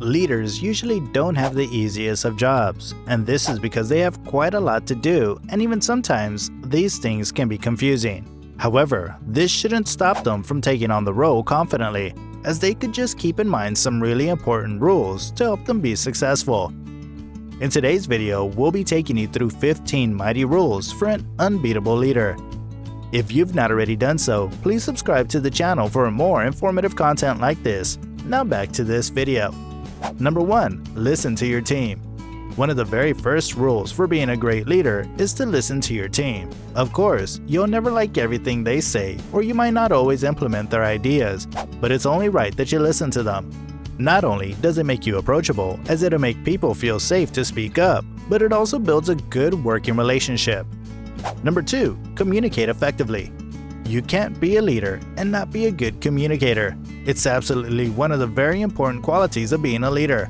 Leaders usually don't have the easiest of jobs, and this is because they have quite a lot to do, and even sometimes these things can be confusing. However, this shouldn't stop them from taking on the role confidently, as they could just keep in mind some really important rules to help them be successful. In today's video, we'll be taking you through 15 mighty rules for an unbeatable leader. If you've not already done so, please subscribe to the channel for more informative content like this. Now back to this video. Number 1. Listen to your team. One of the very first rules for being a great leader is to listen to your team. Of course, you'll never like everything they say, or you might not always implement their ideas, but it's only right that you listen to them. Not only does it make you approachable, as it'll make people feel safe to speak up, but it also builds a good working relationship. Number 2. Communicate effectively. You can't be a leader and not be a good communicator. It's absolutely one of the very important qualities of being a leader.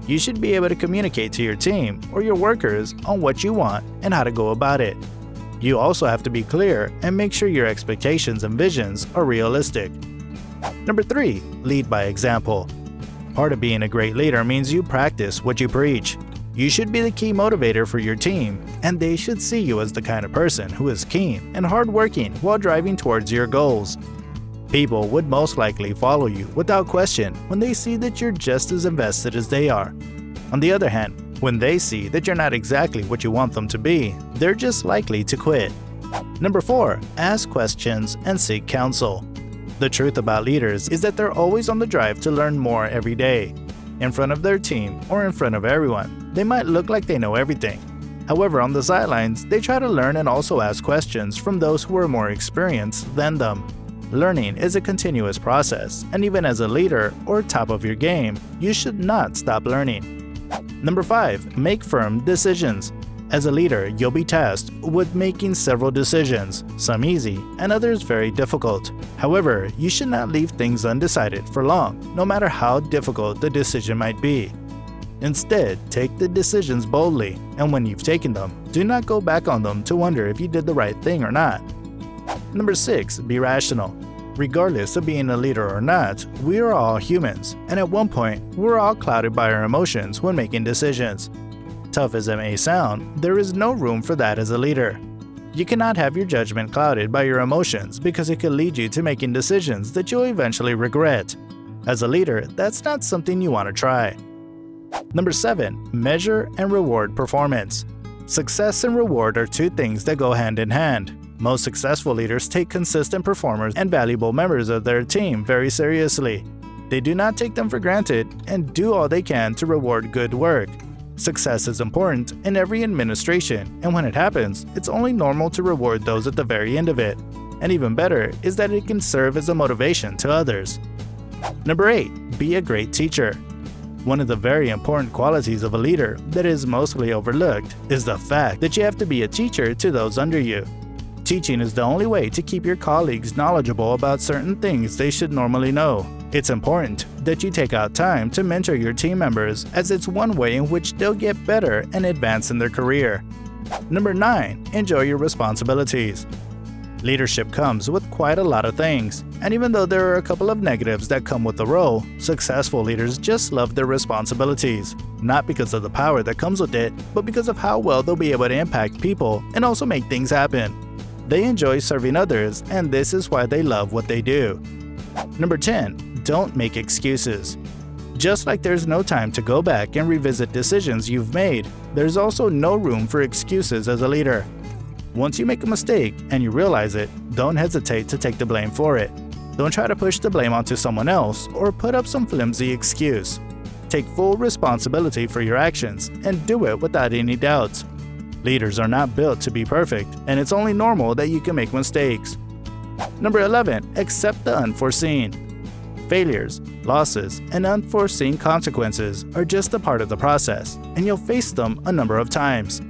You should be able to communicate to your team or your workers on what you want and how to go about it. You also have to be clear and make sure your expectations and visions are realistic. Number 3. Lead by example. Part of being a great leader means you practice what you preach. You should be the key motivator for your team, and they should see you as the kind of person who is keen and hardworking while driving towards your goals. People would most likely follow you without question when they see that you're just as invested as they are. On the other hand, when they see that you're not exactly what you want them to be, they're just likely to quit. Number 4. Ask questions and seek counsel. The truth about leaders is that they're always on the drive to learn more every day. In front of their team or in front of everyone, they might look like they know everything. However, on the sidelines, they try to learn and also ask questions from those who are more experienced than them. Learning is a continuous process, and even as a leader or top of your game, you should not stop learning. Number 5. Make firm decisions. As a leader, you'll be tasked with making several decisions, some easy and others very difficult. However, you should not leave things undecided for long, no matter how difficult the decision might be. Instead, take the decisions boldly, and when you've taken them, do not go back on them to wonder if you did the right thing or not. Number 6. Be rational. Regardless of being a leader or not, we are all humans, and at one point, we're all clouded by our emotions when making decisions. Tough as it may sound, there is no room for that as a leader. You cannot have your judgment clouded by your emotions because it could lead you to making decisions that you'll eventually regret. As a leader, that's not something you want to try. Number 7. Measure and reward performance. Success and reward are two things that go hand in hand. Most successful leaders take consistent performers and valuable members of their team very seriously. They do not take them for granted and do all they can to reward good work. Success is important in every administration, and when it happens, it's only normal to reward those at the very end of it. And even better is that it can serve as a motivation to others. Number 8. Be a great teacher. One of the very important qualities of a leader that is mostly overlooked is the fact that you have to be a teacher to those under you. Teaching is the only way to keep your colleagues knowledgeable about certain things they should normally know. It's important that you take out time to mentor your team members, as it's one way in which they'll get better and advance in their career. Number 9. Enjoy your responsibilities. Leadership comes with quite a lot of things, and even though there are a couple of negatives that come with the role, successful leaders just love their responsibilities. Not because of the power that comes with it, but because of how well they'll be able to impact people and also make things happen. They enjoy serving others, and this is why they love what they do. Number 10. Don't make excuses. Just like there's no time to go back and revisit decisions you've made, there's also no room for excuses as a leader. Once you make a mistake and you realize it, don't hesitate to take the blame for it. Don't try to push the blame onto someone else or put up some flimsy excuse. Take full responsibility for your actions and do it without any doubts. Leaders are not built to be perfect, and it's only normal that you can make mistakes. Number 11. Accept the unforeseen. Failures, losses, and unforeseen consequences are just a part of the process, and you'll face them a number of times.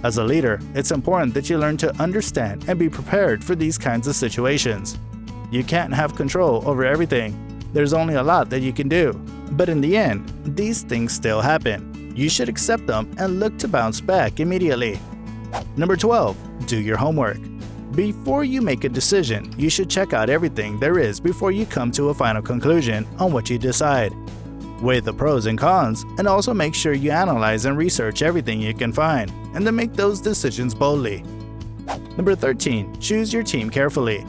As a leader, it's important that you learn to understand and be prepared for these kinds of situations. You can't have control over everything. There's only a lot that you can do. But in the end, these things still happen. You should accept them and look to bounce back immediately. Number 12. Do your homework. Before you make a decision, you should check out everything there is before you come to a final conclusion on what you decide. Weigh the pros and cons, and also make sure you analyze and research everything you can find, and then make those decisions boldly. Number 13. Choose your team carefully.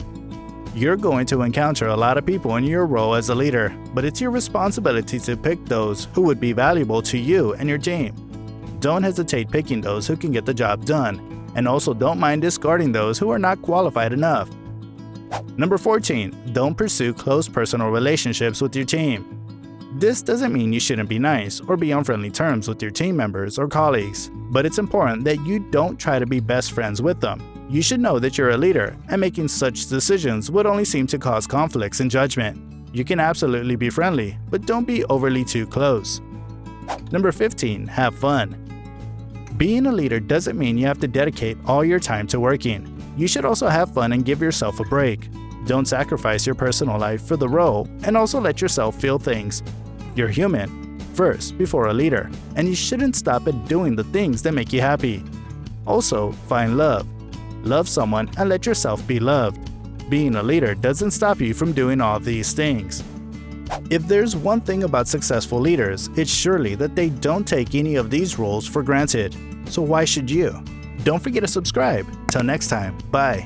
You're going to encounter a lot of people in your role as a leader, but it's your responsibility to pick those who would be valuable to you and your team. Don't hesitate picking those who can get the job done, and also don't mind discarding those who are not qualified enough. Number 14. Don't pursue close personal relationships with your team. This doesn't mean you shouldn't be nice or be on friendly terms with your team members or colleagues, but it's important that you don't try to be best friends with them. You should know that you're a leader, and making such decisions would only seem to cause conflicts and judgment. You can absolutely be friendly, but don't be overly too close. Number 15. Have fun. Being a leader doesn't mean you have to dedicate all your time to working. You should also have fun and give yourself a break. Don't sacrifice your personal life for the role, and also let yourself feel things. You're human, first before a leader, and you shouldn't stop at doing the things that make you happy. Also, find love. Love someone and let yourself be loved. Being a leader doesn't stop you from doing all these things. If there's one thing about successful leaders, it's surely that they don't take any of these roles for granted. So why should you? Don't forget to subscribe. Till next time, bye.